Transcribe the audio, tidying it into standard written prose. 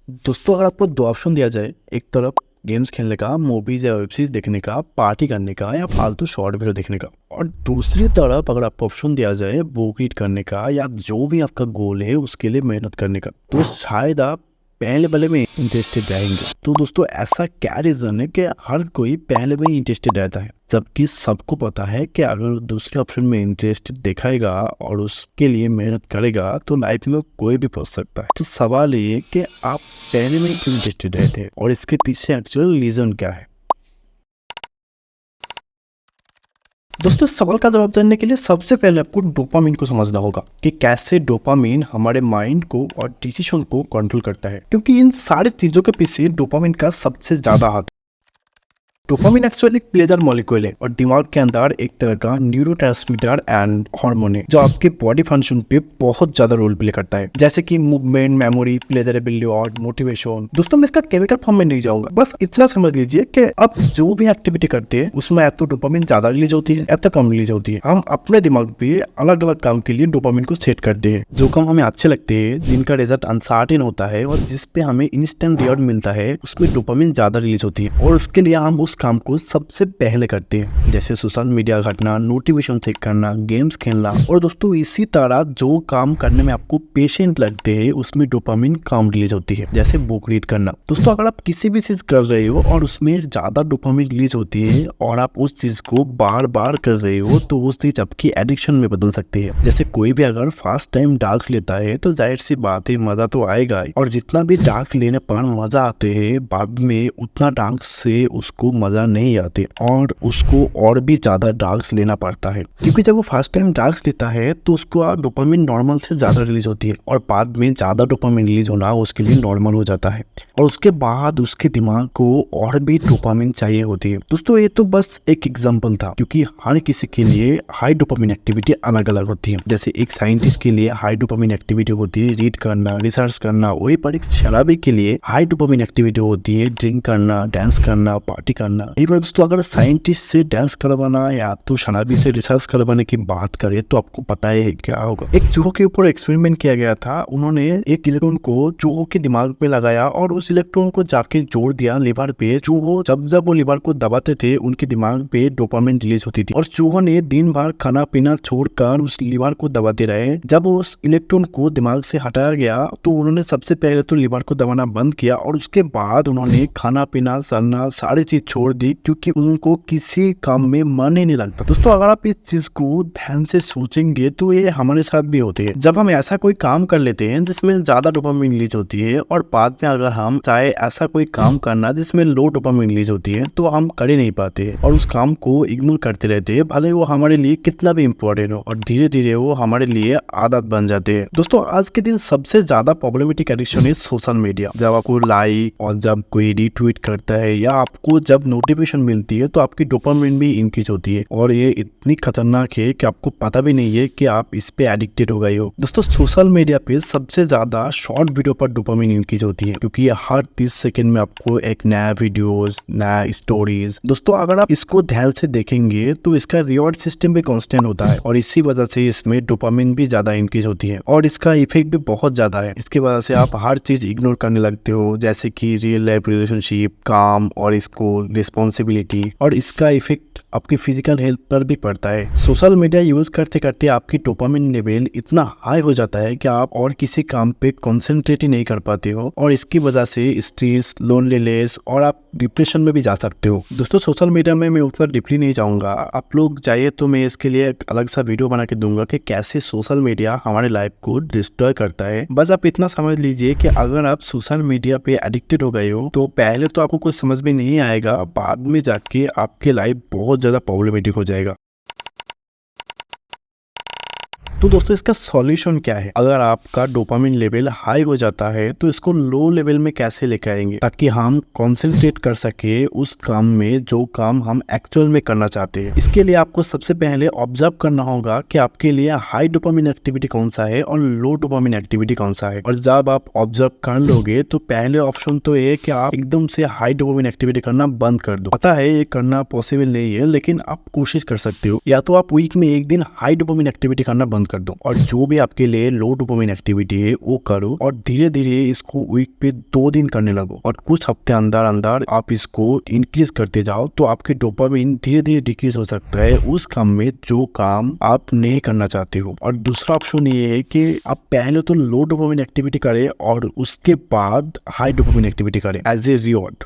दोस्तों अगर आपको दो ऑप्शन दिया जाए, एक तरफ गेम्स खेलने का, मूवीज या वेब सीरीज देखने का, पार्टी करने का या फालतू शॉर्ट वीडियो देखने का, और दूसरी तरफ अगर आपको ऑप्शन दिया जाए बुक रीड करने का या जो भी आपका गोल है उसके लिए मेहनत करने का, तो शायद आप पहले वाले में इंटरेस्टेड रहेंगे। तो दोस्तों ऐसा क्या रीजन है कि हर कोई पहले में इंटरेस्टेड रहता है, जबकि सबको पता है कि अगर दूसरे ऑप्शन में इंटरेस्ट दिखाएगा और उसके लिए मेहनत करेगा तो लाइफ में कोई भी पहुंच सकता है। तो सवाल ये कि आप पहले में क्यों इंटरेस्टेड रहते हैं और इसके पीछे एक्चुअल रीजन क्या है। दोस्तों सवाल का जवाब जानने के लिए सबसे पहले आपको डोपामिन को समझना होगा कि कैसे डोपामिन हमारे माइंड को और डिसीजन को कंट्रोल करता है, क्योंकि इन सारी चीजों के पीछे डोपामिन का सबसे ज्यादा हाथ है। डोपामिन एक्चुअली एक प्लेजर मॉलिक्यूल है और दिमाग के अंदर एक तरह का न्यूरोट्रांसमीटर एंड हार्मोन है जो आपके बॉडी फंक्शन पे बहुत ज्यादा रोल प्ले करता है, जैसे कि मूवमेंट, मेमोरी, प्लेजरेबिलिटी और मोटिवेशन। दोस्तों मैं इसका केमिकल फॉर्म में नहीं जाऊंगा, बस इतना समझ लीजिए कि आप जो भी एक्टिविटी करते हैं उसमें या तो डोपामिन ज्यादा रिलीज होती है या तो कम रिलीज होती है। हम अपने दिमाग पे अलग अलग काम के लिए डोपामिन को सेट करते हैं। जो काम हमें अच्छे लगते हैं, जिनका रिजल्ट अनसर्टेन होता है और जिसपे हमें इंस्टेंट रिवॉर्ड मिलता है, उसमें डोपामिन ज्यादा रिलीज होती है और उसके लिए हम उस काम को सबसे पहले करते हैं, जैसे सोशल मीडिया घटना, नोटिफिकेशन चेक करना, गेम्स खेलना। और दोस्तों इसी तरह जो काम करने में आपको पेशेंट लगते हैं उसमें डोपामिन कम रिलीज होती है, जैसे बुक रीड करना। दोस्तों अगर आप किसी भी चीज कर रहे हो और उसमें ज्यादा डोपामिन रिलीज होती है और आप उस चीज को बार बार कर रहे हो तो वो चीज आपकी एडिक्शन में बदल सकती है। जैसे कोई भी अगर फर्स्ट टाइम ड्रग्स लेता है तो जाहिर सी बात है मजा तो आएगा ही, और जितना भी ड्रग्स लेने पर मजा आते हैं बाद में उतना ड्रग्स से उसको मजा नहीं आते और उसको और भी ज्यादा ड्रग्स लेना पड़ता है, क्योंकि जब वो फर्स्ट टाइम ड्रग्स लेता है तो उसको डोपामिन नॉर्मल से ज्यादा रिलीज होती है और बाद में ज्यादा डोपामिन रिलीज होना उसके लिए नॉर्मल हो जाता है और उसके बाद उसके दिमाग को और भी डोपामिन चाहिए होती है। दोस्तों ये तो बस एक एग्जांपल था, क्योंकि हर किसी के लिए हाई डोपामिन एक्टिविटी अलग अलग होती है। जैसे एक साइंटिस्ट के लिए हाई डोपामिन एक्टिविटी होती है रीड करना, रिसर्च करना, वही पर एक शराबी के लिए हाई डोपामिन एक्टिविटी होती है ड्रिंक करना, डांस करना, पार्टी करना। दोस्तों अगर साइंटिस्ट से डांस करवाना या तो शराबी से रिसर्च करवाने की बात करें तो आपको पता है क्या होगा। एक चूहों के ऊपर एक्सपेरिमेंट किया गया था। उन्होंने एक इलेक्ट्रॉन को चूहों के दिमाग पे लगाया और उस इलेक्ट्रॉन को जाके जोड़ दिया लिवर पे। चूहों जब जब वो लिवर को दबाते थे उनके दिमाग पे डोपामिन रिलीज होती थी और चूहों ने दिन भर खाना पीना छोड़कर उस लिवर को दबाते रहे। जब उस इलेक्ट्रॉन को दिमाग से हटाया गया तो उन्होंने सबसे पहले तो लिवर को दबाना बंद किया और उसके बाद उन्होंने खाना पीना चलना सारी चीज छोड़ दी, क्योंकि उनको किसी काम में मन ही नहीं लगता। दोस्तों अगर आप इस चीज को ध्यान से सोचेंगे तो ये हमारे साथ भी होती है। जब हम ऐसा कोई काम कर लेते हैं जिसमें ज्यादा डोपामिन रिलीज होती है और बाद में अगर हम चाहे ऐसा कोई काम करना जिसमें लो डोपामिन रिलीज होती है तो हम कर ही नहीं पाते और उस काम को इग्नोर करते रहते हैं, भले वो हमारे लिए कितना भी इम्पोर्टेंट हो, और धीरे धीरे वो हमारे लिए आदत बन जाते हैं। दोस्तों आज के दिन सबसे ज्यादा प्रॉब्लमेटिक एडिक्शन है सोशल मीडिया। जब आपको लाइक और जब कोई रीट्वीट करता है या आपको जब नोटिफिकेशन मिलती है तो आपकी डोपामिन भी इंक्रीज होती है और ये इतनी खतरनाक है कि आपको पता भी नहीं है कि आप इस पे एडिक्टेड हो गए हो। दोस्तों सोशल मीडिया पे सबसे ज्यादा शॉर्ट वीडियो पर डोपामिन इंक्रीज होती है, क्योंकि हर 30 सेकंड में आपको एक नया वीडियोस, नया स्टोरीज। दोस्तों अगर आप इसको ध्यान से देखेंगे तो इसका रिवॉर्ड सिस्टम भी कांस्टेंट होता है और इसी वजह से इसमें डोपामिन भी ज्यादा इंक्रीज होती है और इसका इफेक्ट भी बहुत ज्यादा है। इसकी वजह से आप हर चीज इग्नोर करने लगते हो, जैसे कि रियल लाइफ रिलेशनशिप, काम और इसको रिस्पॉन्सिबिलिटी, और इसका इफेक्ट आपकी फिजिकल हेल्थ पर भी पड़ता है। सोशल मीडिया यूज करते करते आपकी डोपामिन लेवल इतना हाई हो जाता है कि आप और किसी काम पे कंसंट्रेट ही नहीं कर पाते हो और इसकी वजह से स्ट्रेस, लोनलीनेस और आप डिप्रेशन में भी जा सकते हो। दोस्तों सोशल मीडिया में मैं उतना डीपली नहीं जाऊंगा, आप लोग चाहिए तो मैं इसके लिए एक अलग सा वीडियो बना के दूंगा कि कैसे सोशल मीडिया हमारे लाइफ को डिस्ट्रॉय करता है। बस आप इतना समझ लीजिए कि अगर आप सोशल मीडिया पे एडिक्टेड हो गए हो तो पहले तो आपको कुछ समझ में नहीं आएगा, बाद में जाके आपके लाइफ बहुत ज्यादा प्रॉब्लमेटिक हो जाएगा। तो दोस्तों इसका सॉल्यूशन क्या है? अगर आपका डोपामिन लेवल हाई हो जाता है तो इसको लो लेवल में कैसे लेके आएंगे ताकि हम कंसंट्रेट कर सके उस काम में जो काम हम एक्चुअल में करना चाहते हैं। इसके लिए आपको सबसे पहले ऑब्जर्व करना होगा कि आपके लिए हाई डोपामिन एक्टिविटी कौन सा है और लो डोपामिन एक्टिविटी कौन सा है। और जब आप ऑब्जर्व कर लोगे तो पहले ऑप्शन तो ये कि आप एकदम से हाई डोपामिन एक्टिविटी करना बंद कर दो। पता है ये करना पॉसिबल नहीं है, लेकिन आप कोशिश कर सकते हो। या तो आप वीक में एक दिन हाई डोपामिन एक्टिविटी करना बंद कर दो और जो भी आपके लिए लो डोपामिन एक्टिविटी है वो करो और धीरे धीरे इसको वीक पे 2 दिन करने लगो और कुछ हफ्ते अंदर अंदर आप इसको इंक्रीज करते जाओ तो आपके डोपामिन धीरे धीरे डिक्रीज हो सकता है उस काम में जो काम आप नहीं करना चाहते हो। और दूसरा ऑप्शन ये है कि आप पहले तो लो डोपामिन एक्टिविटी करें और उसके बाद हाई डोपामिन एक्टिविटी करें एज ए रिवॉर्ड।